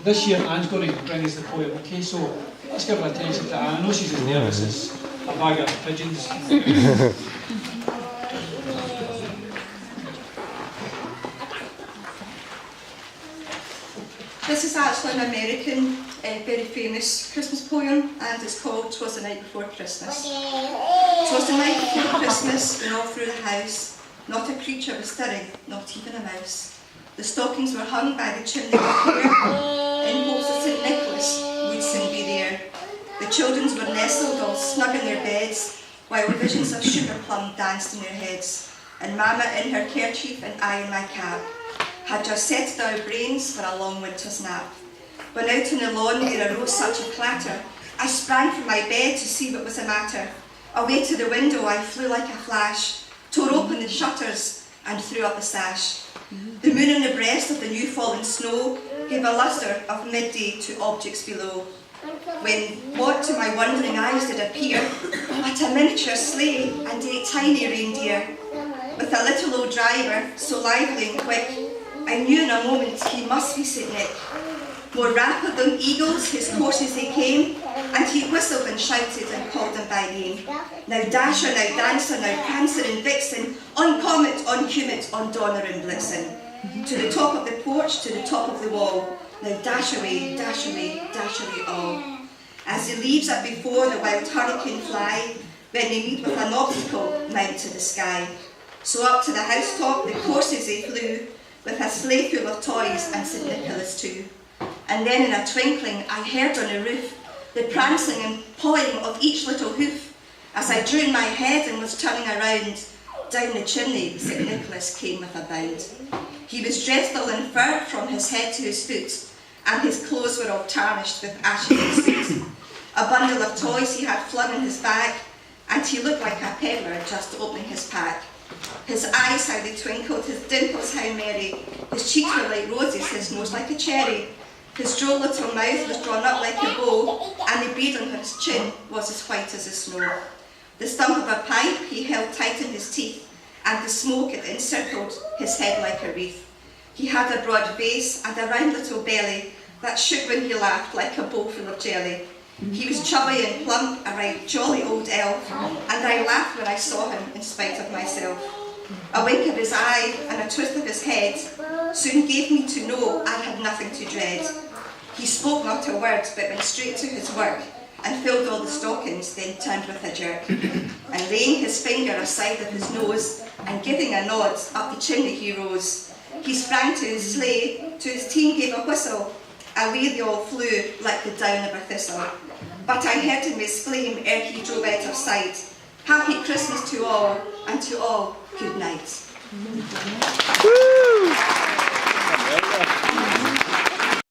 this year Anne's going to bring us the poem, okay? So let's give our attention to Anne. I know she's as nervous as a bag of pigeons. This is actually an American, very famous Christmas poem, and it's called "'Twas the Night Before Christmas." "'Twas the night before Christmas, and all through the house, not a creature was stirring, not even a mouse. The stockings were hung by the chimney with care, in hopes that St. Nicholas would soon be there. The children were nestled all snug in their beds, while visions of sugar plum danced in their heads, and Mamma in her kerchief and I in my cap had just settled our brains for a long winter's nap. When out on the lawn there arose such a clatter, I sprang from my bed to see what was the matter. Away to the window I flew like a flash, tore open the shutters and threw up the sash. The moon in the breast of the new fallen snow gave a lustre of midday to objects below. When what to my wondering eyes did appear but a miniature sleigh and 8 tiny reindeer, with a little old driver so lively and quick, I knew in a moment he must be St. Nick. More rapid than eagles his courses they came, and he whistled and shouted and called them by name. Now Dasher, now Dancer, now Prancer and Vixen, on Comet, on Comet, on Donner and Blitzen. To the top of the porch, to the top of the wall, now dash away, dash away, dash away all. As the leaves that before the wild hurricane fly, when they meet with an obstacle, mount to the sky. So up to the housetop the courses they flew, with a sleigh full of toys and St. Nicholas too. And then in a twinkling I heard on the roof the prancing and pawing of each little hoof. As I drew in my head and was turning around, down the chimney St. Nicholas came with a bound. He was dressed all in fur from his head to his foot, and his clothes were all tarnished with ashes and soot. A bundle of toys he had flung in his bag, and he looked like a peddler just opening his pack. His eyes, how they twinkled, his dimples, how merry. His cheeks were like roses, his nose like a cherry. His droll little mouth was drawn up like a bow, and the beard on his chin was as white as the snow. The stump of a pipe he held tight in his teeth, and the smoke it encircled his head like a wreath. He had a broad face and a round little belly that shook when he laughed like a bowl full of jelly. He was chubby and plump, a right jolly old elf, and I laughed when I saw him in spite of myself. A wink of his eye and a twist of his head soon gave me to know I had nothing to dread. He spoke not a word, but went straight to his work, and filled all the stockings, then turned with a jerk. And laying his finger aside of his nose, and giving a nod, up the chimney he rose. He sprang to his sleigh, to his team gave a whistle, away they all flew like the down of a thistle. But I heard him exclaim ere he drove out of sight, "Happy Christmas to all, and to all good night."